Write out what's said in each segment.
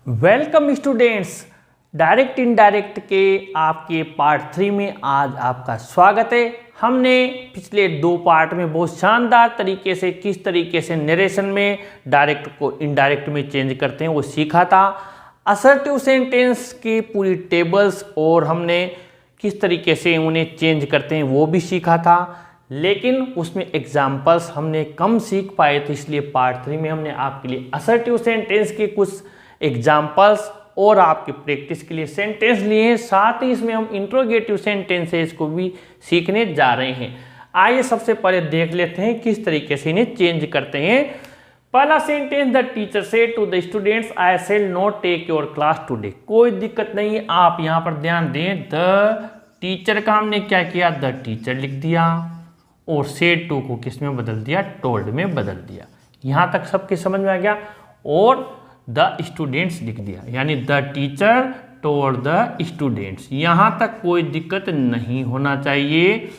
Welcome students, direct indirect के आपके part 3 में आज आपका स्वागत है। हमने पिछले 2 पार्ट में बहुत शानदार तरीके से किस तरीके से नरेशन में डायरेक्ट को इनडायरेक्ट में चेंज करते हैं वो सीखा था। असर्टिव सेंटेंस की पूरी टेबल्स और हमने किस तरीके से उन्हें चेंज करते हैं वो भी सीखा था, लेकिन उसमें एग्जाम्पल्स हमने कम सीख पाए थे। इसलिए पार्ट 3 में हमने आपके लिए असर्टिव सेंटेंस के कुछ एग्जाम्पल्स और आपके प्रैक्टिस के लिए सेंटेंस लिए हैं। साथ ही इसमें हम इंट्रोगेटिव सेंटेंसेस को भी सीखने जा रहे हैं। आइए सबसे पहले देख लेते हैं किस तरीके से इन्हें चेंज करते हैं। पहला sentence, the teacher said to the students I shall not take your class today. कोई दिक्कत नहीं है, आप यहाँ पर ध्यान दें। द टीचर का हमने क्या किया, द टीचर लिख दिया और सेड टू को किस में बदल दिया, टोल्ड में बदल दिया। यहाँ तक सबके समझ में आ गया। और द स्टूडेंट्स लिख दिया, यानी the teacher told the students. यहाँ तक कोई दिक्कत नहीं होना चाहिए।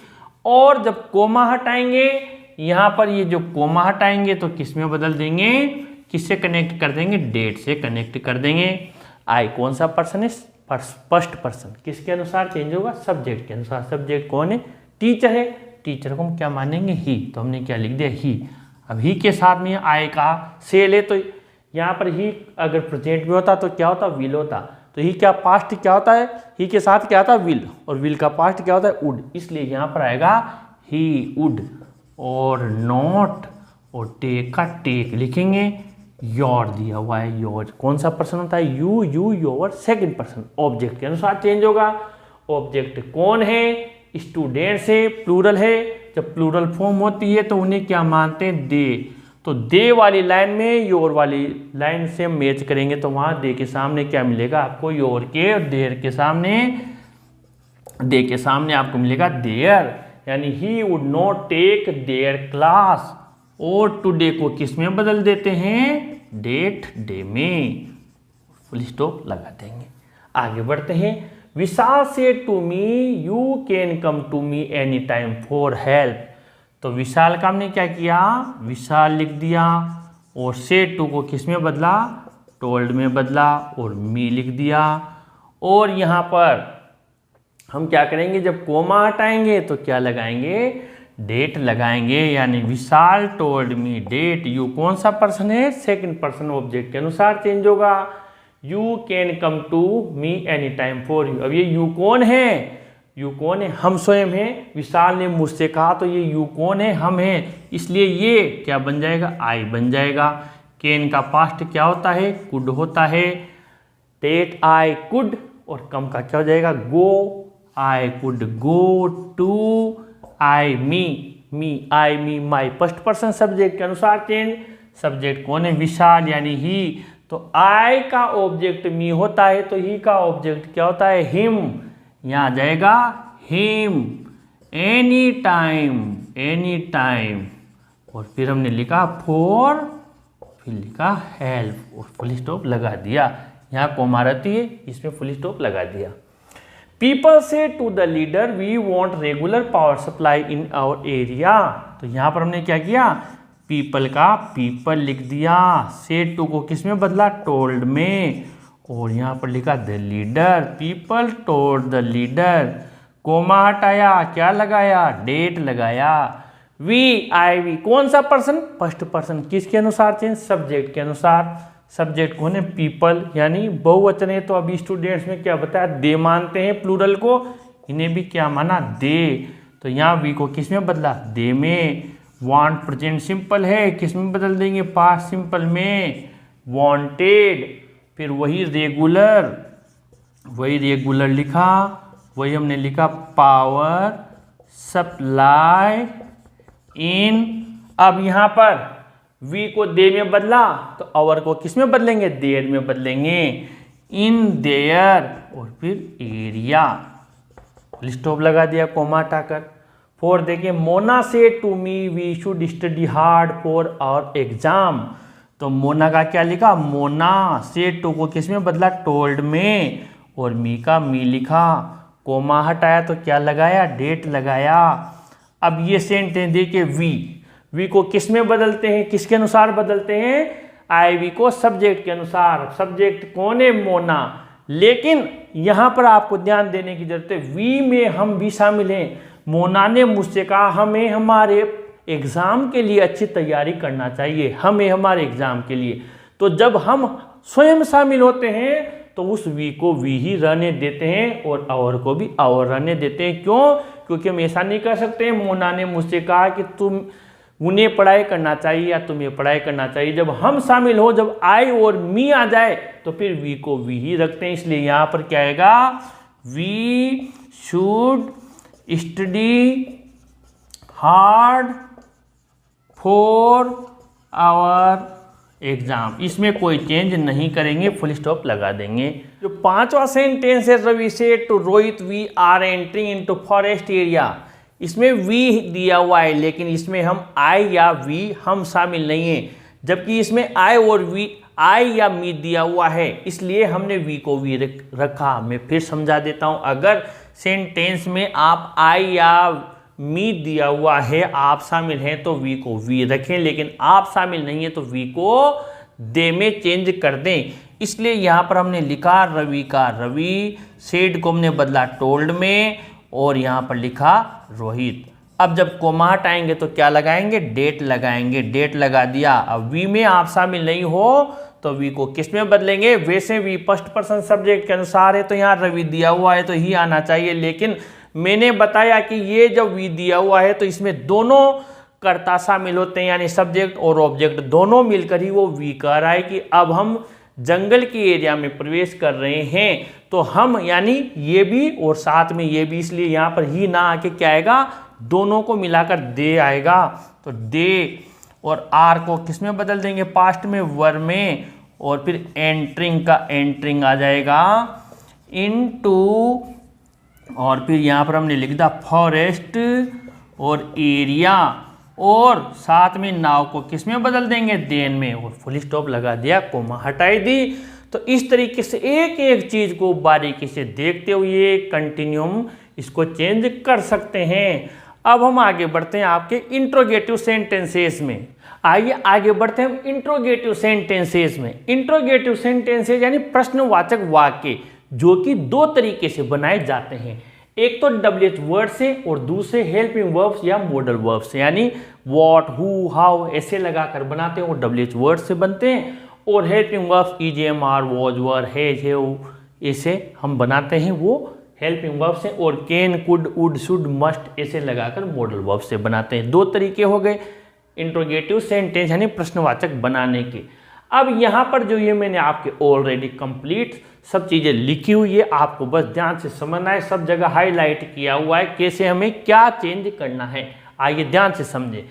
और जब कोमा हटाएंगे, यहाँ पर ये जो कोमा हटाएंगे तो किस में बदल देंगे, किससे कनेक्ट कर देंगे, डेट से कनेक्ट कर देंगे। आई कौन सा पर्सन है, फर्स्ट पर्सन, किसके अनुसार चेंज होगा, सब्जेक्ट के अनुसार। सब्जेक्ट कौन है, टीचर है। टीचर को हम क्या मानेंगे, ही, तो हमने क्या लिख दिया, ही। अब ही के साथ में आई का सेल है, तो यहाँ पर ही अगर प्रेजेंट में होता तो क्या होता, विल होता। तो ही क्या पास्ट क्या होता है, ही के साथ क्या होता है, विल, और विल का पास्ट क्या होता है, वुड। इसलिए यहाँ पर आएगा ही वुड। और नॉट और टेक का टेक लिखेंगे। योर दिया हुआ है, योर कौन सा पर्सन होता है, you, your second person. Object के अनुसार चेंज होगा। ऑब्जेक्ट कौन है, स्टूडेंट्स है, प्लूरल है। जब प्लूरल फॉर्म होती है तो उन्हें क्या मानते हैं, दे। तो दे वाली लाइन में योर वाली लाइन से मैच करेंगे तो वहां दे के सामने क्या मिलेगा आपको, योर के, और देर के सामने, दे के सामने आपको मिलेगा देयर। यानी he would not take their class. और टुडे को किस में बदल देते हैं, डेट, डे में, फुल स्टॉप लगा देंगे। आगे बढ़ते हैं। Vishal said to me you can come to me any time for help. तो विशाल का हमने क्या किया, विशाल लिख दिया और से टू को किस में बदला, टोल्ड में बदला, और मी लिख दिया। और यहाँ पर हम क्या करेंगे, जब कोमा हटाएंगे तो क्या लगाएंगे, डेट लगाएंगे। यानी विशाल टोल्ड मी डेट। यू कौन सा पर्सन है, सेकंड पर्सन, ऑब्जेक्ट के अनुसार चेंज होगा। You can come to me any time for you. अब ये यू कौन है, यू कौन है, हम स्वयं हैं। विशाल ने मुझसे कहा तो ये यू कौन है, हम हैं। इसलिए ये क्या बन जाएगा, आई बन जाएगा। कैन का पास्ट क्या होता है, कुड होता है। टेट आई कुड, और कम का क्या हो जाएगा, go. I could go to, I me I me my. First person subject के अनुसार चेंज। सब्जेक्ट कौन है, विशाल यानी ही। तो आई का ऑब्जेक्ट मी होता है तो ही का ऑब्जेक्ट क्या होता है, हिम। यहाँ आ जाएगा हिम। एनी टाइम, और फिर हमने लिखा फॉर, फिर लिखा हेल्प, और फुल स्टॉप लगा दिया। यहाँ कोमा रहती है, इसमें फुल स्टॉप लगा दिया। People said to the leader we want regular power supply in our area. तो यहाँ पर हमने क्या किया, पीपल का पीपल लिख दिया, से टू को किस में बदला, टोल्ड में, और यहाँ पर लिखा the leader. People told the leader. Comma हटाया, क्या लगाया, डेट लगाया। वी, आई वी कौन सा पर्सन, फर्स्ट पर्सन, किसके अनुसार चेंज, सब्जेक्ट के अनुसार। सब्जेक्ट कौन है, पीपल, यानी बहुवचन है तो अभी स्टूडेंट्स में क्या बताया, दे मानते हैं प्लूरल को, इन्हें भी क्या माना, दे। तो यहाँ वी को किस में बदला, दे में। वांट प्रेजेंट सिंपल है, किस में बदल देंगे, पास्ट सिंपल में, वांटेड। फिर वही रेगुलर लिखा, वही हमने लिखा पावर सप्लाई इन। अब यहाँ पर वी को दे में बदला तो आवर को किस में बदलेंगे, देयर में बदलेंगे, इन देयर, और फिर एरिया, स्टॉप लगा दिया कोमा हटाकर। फॉर देखिए, Mona said to me we should study hard for our exam. तो मोना का क्या लिखा, मोना। से टू को किस में बदला, टोल्ड में, और मी का मी लिखा। कोमा हटाया तो क्या लगाया, डेट लगाया। अब ये सेंटेंस देखिए, वी को किस में बदलते हैं, किसके अनुसार बदलते हैं, आई वी को सब्जेक्ट के अनुसार, सब्जेक्ट कौन है, मोना। लेकिन यहाँ पर आपको ध्यान देने की जरूरत है, वी में हम भी शामिल हैं। मोना ने मुझसे कहा हमें हमारे एग्ज़ाम के लिए अच्छी तैयारी करना चाहिए, हमें हमारे एग्ज़ाम के लिए। तो जब हम स्वयं शामिल होते हैं तो उस वी को वी ही रहने देते हैं और आवर को भी आवर रहने देते हैं। क्यों? क्योंकि हम ऐसा नहीं कर सकते मोना ने मुझसे कहा कि तुम उन्हें पढ़ाई करना चाहिए या तुम्हें पढ़ाई करना चाहिए। जब हम शामिल हो, जब आई और मी आ जाए तो फिर वी को वी ही रखते हैं। इसलिए यहाँ पर क्या आएगा, we should study hard for our exam. इसमें कोई चेंज नहीं करेंगे, फुल स्टॉप लगा देंगे। जो पांचवा सेंटेंस है, Ravi said to Rohit we are entering into forest area. इसमें वी दिया हुआ है लेकिन इसमें हम आई या वी हम शामिल नहीं हैं, जबकि इसमें आई और वी, आई या मी दिया हुआ है, इसलिए हमने वी को वी रखा। मैं फिर समझा देता हूं, अगर सेंटेंस में आप आई या मी दिया हुआ है, आप शामिल हैं तो वी को वी रखें, लेकिन आप शामिल नहीं है तो वी को दे में चेंज कर दें। इसलिए यहाँ पर हमने लिखा रवि का रवि, सेड को हमने बदला टोल्ड में और यहाँ पर लिखा रोहित। अब जब कोमा हटाएंगे तो क्या लगाएंगे, डेट लगाएंगे। डेट लगा दिया। अब वी में आप शामिल नहीं हो तो वी को किस में बदलेंगे, वैसे वी फर्स्ट पर्सन सब्जेक्ट के अनुसार है तो यहाँ रवि दिया हुआ है तो ही आना चाहिए, लेकिन मैंने बताया कि ये जब वी दिया हुआ है तो इसमें दोनों कर्ता शामिल होते हैं, यानी सब्जेक्ट और ऑब्जेक्ट दोनों मिलकर ही वो वी कह रहा है कि अब हम जंगल की एरिया में प्रवेश कर रहे हैं। तो हम यानी ये भी और साथ में ये भी, इसलिए यहाँ पर ही ना आके क्या आएगा, दोनों को मिलाकर दे आएगा। तो दे और आर को किस में बदल देंगे, पास्ट में वर में, और फिर एंट्रिंग का एंट्रिंग आ जाएगा इनटू, और फिर यहाँ पर हमने लिख दिया फॉरेस्ट और एरिया, और साथ में नाव को किस में बदल देंगे, देन में, और फुल स्टॉप लगा दिया, कोमा हटाई दी। तो इस तरीके से एक एक चीज को बारीकी से देखते हुए कंटिन्यूम इसको चेंज कर सकते हैं। अब हम आगे बढ़ते हैं आपके इंट्रोगेटिव सेंटेंसेस में। आइए आगे बढ़ते हैं इंट्रोगेटिव सेंटेंसेस में। इंट्रोगेटिव सेंटेंसेस यानी प्रश्नवाचक वाक्य, जो कि दो तरीके से बनाए जाते हैं। एक तो WH वर्ड से और दूसरे हेल्पिंग वर्ब्स या मॉडल वर्ब्स से, यानी व्हाट, हु, हाउ ऐसे लगाकर बनाते हैं वो WH वर्ड से बनते हैं, और helping verbs EJM, are, was, were, has, have ऐसे हम बनाते हैं वो हेल्पिंग वर्ब्स से, और can, could, would, should, must ऐसे लगाकर मॉडल वर्ब्स से बनाते हैं। दो तरीके हो गए इंट्रोगेटिव सेंटेंस यानी प्रश्नवाचक बनाने के। अब यहाँ पर जो ये मैंने आपके ऑलरेडी कंप्लीट सब चीज़ें लिखी हुई है, आपको बस ध्यान से समझना है, सब जगह हाईलाइट किया हुआ है कैसे हमें क्या चेंज करना है। आइए ध्यान से समझे।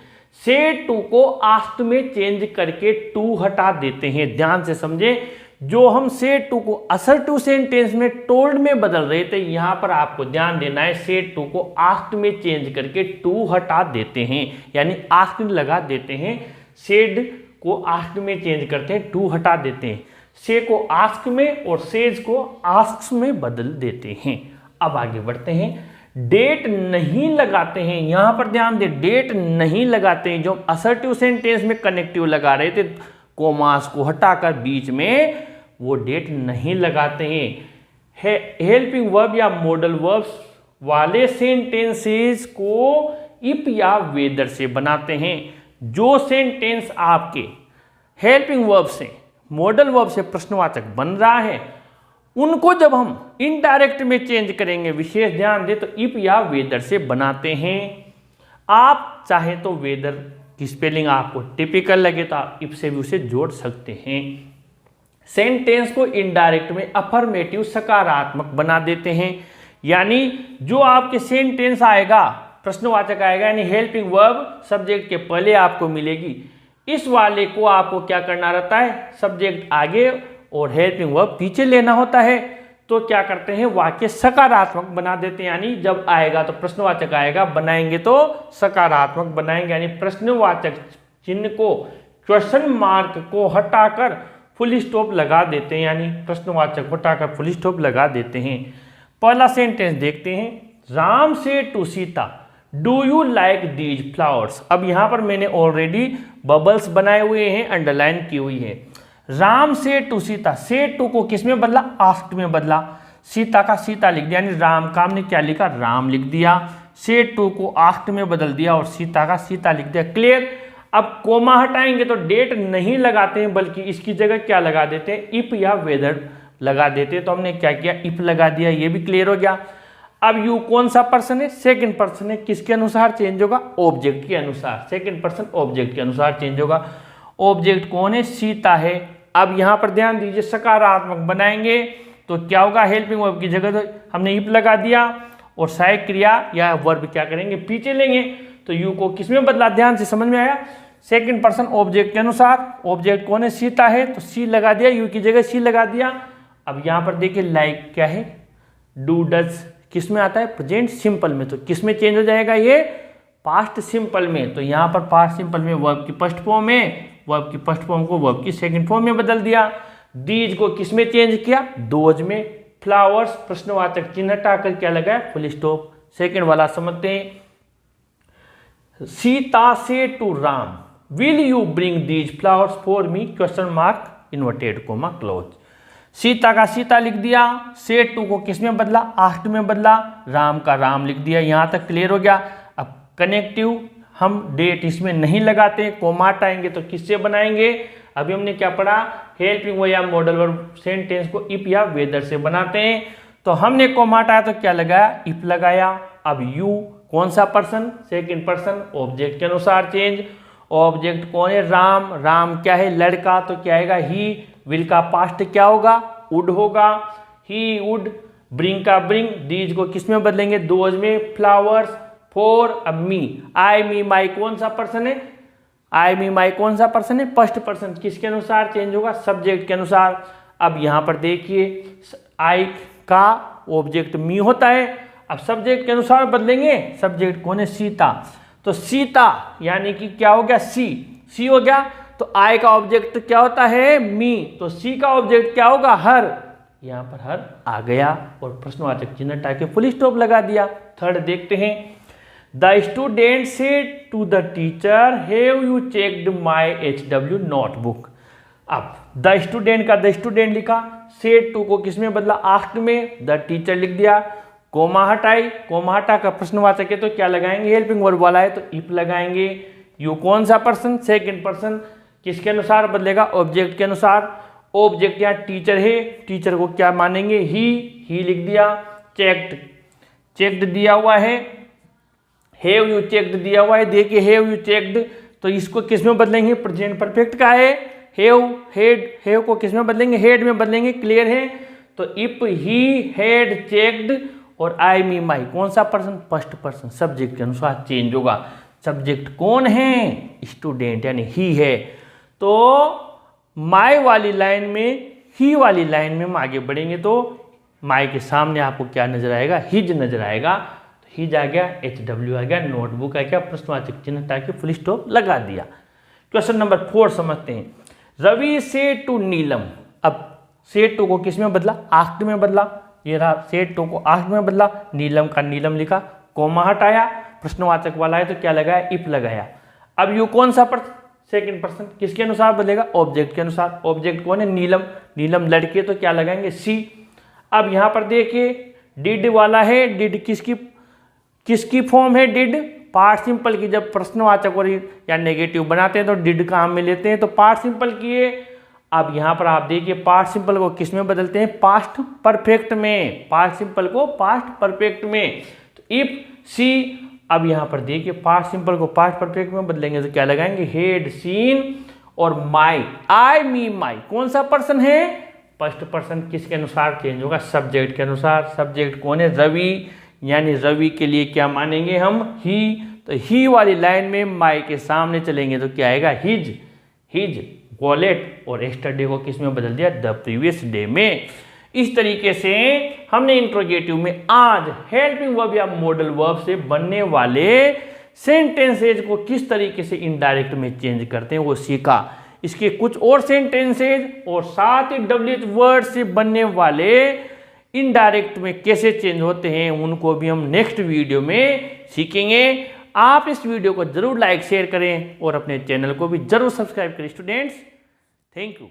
से टू को आस्ट में चेंज करके टू हटा देते हैं। ध्यान से समझे, जो हम से टू को असर्टिव सेंटेंस में टोल्ड में बदल रहे थे, यहाँ पर आपको ध्यान देना है से टू को आस्ट में चेंज करके टू हटा देते हैं, यानी आस्ट लगा देते हैं। सेड को आस्क में चेंज करते हैं, टू हटा देते हैं। से को आस्क में और सेज को आस्क्स में बदल देते हैं। अब आगे बढ़ते हैं। डेट नहीं लगाते हैं, यहां पर ध्यान दे, डेट नहीं लगाते हैं। जो असर्टिव सेंटेंस में कनेक्टिव लगा रहे थे कोमास को हटाकर बीच में, वो डेट नहीं लगाते हैं। हेल्पिंग वर्ब या मॉडल वर्ब्स वाले सेंटेंसेस को इफ या वेदर से बनाते हैं। जो सेंटेंस आपके हेल्पिंग वर्ब से, मॉडल वर्ब से प्रश्नवाचक बन रहा है, उनको जब हम इनडायरेक्ट में चेंज करेंगे, विशेष ध्यान दे, तो इफ या वेदर से बनाते हैं। आप चाहे तो वेदर की स्पेलिंग आपको टिपिकल लगे तो आप इफ से भी उसे जोड़ सकते हैं। सेंटेंस को इनडायरेक्ट में अफर्मेटिव सकारात्मक बना देते हैं, यानी जो आपके सेंटेंस आएगा, प्रश्नवाचक आएगा, यानी हेल्पिंग वर्ब सब्जेक्ट के पहले आपको मिलेगी, इस वाले को आपको क्या करना रहता है, सब्जेक्ट आगे और हेल्पिंग वर्ब पीछे लेना होता है। तो क्या करते हैं, वाक्य सकारात्मक बना देते हैं, यानी जब आएगा तो प्रश्नवाचक आएगा, बनाएंगे तो सकारात्मक बनाएंगे, यानी प्रश्नवाचक चिन्ह को, क्वेश्चन मार्क को हटाकर फुल स्टॉप लगा देते हैं, यानी प्रश्नवाचक हटाकर फुल स्टॉप लगा देते हैं। पहला सेंटेंस देखते हैं। Ram said to Sita, do you like these flowers. अब यहाँ पर मैंने ऑलरेडी बबल्स बनाए हुए हैं, अंडरलाइन की हुई है। Ram said to Sita, said to को किस में बदला, आस्क्ड में बदला, सीता का सीता लिख दिया, यानी राम का हमने क्या लिखा, राम लिख दिया, से टू को आस्क्ड में बदल दिया और सीता का सीता लिख दिया। क्लियर। अब कोमा हटाएंगे तो डेट नहीं लगाते हैं, बल्कि इसकी जगह क्या लगा देते हैं, इफ या वेदर लगा देते हैं। तो हमने क्या किया, इफ लगा दिया, ये भी क्लियर हो गया। अब यू कौन सा पर्सन है, सेकंड पर्सन है, किसके अनुसार चेंज होगा, ऑब्जेक्ट के अनुसार, सेकंड पर्सन ऑब्जेक्ट के अनुसार चेंज होगा। ऑब्जेक्ट कौन है, सीता है। अब यहां पर ध्यान दीजिए, सकारात्मक बनाएंगे तो क्या होगा, हेल्पिंग वर्ब की जगह तो हमने इफ लगा दिया और सहायक क्रिया या वर्ब क्या करेंगे, पीछे लेंगे। तो यू को किसमें बदला, ध्यान से समझ में आया, सेकंड पर्सन ऑब्जेक्ट के अनुसार। ऑब्जेक्ट कौन है, सीता है, तो सी लगा दिया, यू की जगह सी लगा दिया। अब यहां पर देखिए लाइक क्या है, डू डज किस में आता है, प्रेजेंट सिंपल में, तो किस में चेंज हो जाएगा, ये पास्ट सिंपल में। तो यहां पर पास्ट सिंपल में वर्ब की फर्स्ट फॉर्म में, वर्ब की फर्स्ट फॉर्म को वर्ब की सेकंड फॉर्म में बदल दिया। दीज को किस में चेंज किया, दोज में। फ्लावर्स प्रश्नवाचक चिन्ह हटाकर क्या लगाया, फुल स्टॉप। सेकंड वाला समझते हैं, Sita said to Ram, will you bring these flowers for me, question mark inverted comma close. Sita का सीता लिख दिया, से टू को किस में बदला, आस्क्ड में बदला, राम का राम लिख दिया। यहां तक क्लियर हो गया। अब कनेक्टिव हम डेट इसमें नहीं लगाते, कोमा हटाएंगे तो किससे बनाएंगे, अभी हमने क्या पढ़ा, हेल्पिंग वर्ब या मॉडल वर्ब सेंटेंस को इफ या वेदर से बनाते हैं। तो हमने कोमा हटाया तो क्या लगाया, इफ लगाया। अब यू कौन सा पर्सन, सेकंड पर्सन, ऑब्जेक्ट के अनुसार चेंज। ऑब्जेक्ट कौन है, राम, राम क्या है, लड़का, तो क्या आएगा, ही। विल का पास्ट क्या होगा, वुड होगा, ही वुड। ब्रिंग का ब्रिंग, दीज को किस में बदलेंगे, दोज में। फ्लावर्स, फॉर, अब मी, आई मी माई कौन सा पर्सन है, आई मी माई कौन सा पर्सन है, फर्स्ट पर्सन, किसके अनुसार चेंज होगा, सब्जेक्ट के अनुसार। अब यहां पर देखिए आई का ऑब्जेक्ट मी होता है, अब सब्जेक्ट के अनुसार बदलेंगे, सब्जेक्ट कौन है, सीता, तो सीता यानी कि क्या हो गया, सी हो गया। तो आई का ऑब्जेक्ट क्या होता है, मी, तो सी का ऑब्जेक्ट क्या होगा, हर। यहां पर हर आ गया और प्रश्नवाचक चिन्ह हटा के फुल स्टॉप लगा दिया। थर्ड देखते हैं, the student said to the teacher, have you checked my HW notebook. अब द स्टूडेंट का द स्टूडेंट लिखा, सेड टू को किस में बदला, आस्क्ड में, द टीचर लिख दिया, कोमा हटाई, कोमा हटा का प्रश्नवाचक है तो क्या लगाएंगे, हेल्पिंग वर्ब वाला है तो इफ लगाएंगे। यू कौन सा पर्सन, सेकंड पर्सन, किसके अनुसार बदलेगा, ऑब्जेक्ट के अनुसार। ऑब्जेक्ट यहाँ टीचर है, टीचर को क्या मानेंगे, ही लिख दिया। चेक्ड, चेक्ड दिया हुआ है, हैव यू चेक्ड दिया हुआ है, देखिए हैव यू चेक्ड, तो इसको किस में बदलेंगे, प्रेजेंट परफेक्ट का है, हैव, हेड, हैव को किस में बदलेंगे, हेड में बदलेंगे। क्लियर है। तो इफ ही हैड चेक्ड और आई मी माई कौन सा पर्सन, फर्स्ट पर्सन, सब्जेक्ट के अनुसार चेंज होगा। सब्जेक्ट कौन है, स्टूडेंट यानी ही है। तो माई वाली लाइन में, ही वाली लाइन में हम आगे बढ़ेंगे तो माई के सामने आपको क्या नजर आएगा, हिज नजर आएगा। तो हिज आ गया, HW आ गया, नोटबुक आ गया, प्रश्नवाचक चिन्ह हटा के फुल स्टॉप लगा दिया। क्वेश्चन नंबर 4 समझते हैं, रवि से टू नीलम। अब से टू को किस में बदला, आस्क्ड में बदला, ये रहा, से टू को आस्क्ड में बदला, नीलम का नीलम लिखा, कोमा हटाया, प्रश्नवाचक वाला है तो क्या लगाया, इफ लगाया। अब यू कौन सा पर्सन, सेकंड पर्सन, किसके अनुसार बदलेगा, ऑब्जेक्ट के अनुसार। ऑब्जेक्ट कौन है, नीलम, नीलम लड़के तो क्या लगाएंगे, सी। अब यहां पर देखिए डिड वाला है, डिड किसकी फॉर्म है, डिड पार्ट सिंपल की। जब प्रश्नवाचक और या नेगेटिव बनाते हैं तो डिड काम में लेते हैं, तो पार्ट सिंपल की है। अब यहां पर आप देखिए पास्ट सिंपल को किस में बदलते हैं, पास्ट परफेक्ट में, पास्ट सिंपल को पास्ट परफेक्ट में। तो इफ सी, अब यहां पर देखिए पास्ट सिंपल को पास्ट परफेक्ट में बदलेंगे तो क्या लगाएंगे, हेड सीन और माई, आई मी माई कौन सा पर्सन है, फर्स्ट पर्सन, किसके अनुसार चेंज होगा, सब्जेक्ट के अनुसार। सब्जेक्ट कौन है, रवि, यानी रवि के लिए क्या मानेंगे हम, ही। तो ही वाली लाइन में माई के सामने चलेंगे तो क्या आएगा, हिज वॉलेट, और यस्टरडे को किस में बदल दिया, द प्रीवियस डे में। इस तरीके से हमने इंट्रोगेटिव में आज हेल्पिंग वर्ब या मॉडल वर्ब से बनने वाले सेंटेंसेज को किस तरीके से इनडायरेक्ट में चेंज करते हैं वो सीखा। इसके कुछ और सेंटेंसेज और साथ ही WH वर्ड से बनने वाले इनडायरेक्ट में कैसे चेंज होते हैं उनको भी हम नेक्स्ट वीडियो में सीखेंगे। आप इस वीडियो को जरूर लाइक शेयर करें और अपने चैनल को भी जरूर सब्सक्राइब करें स्टूडेंट्स। Thank you.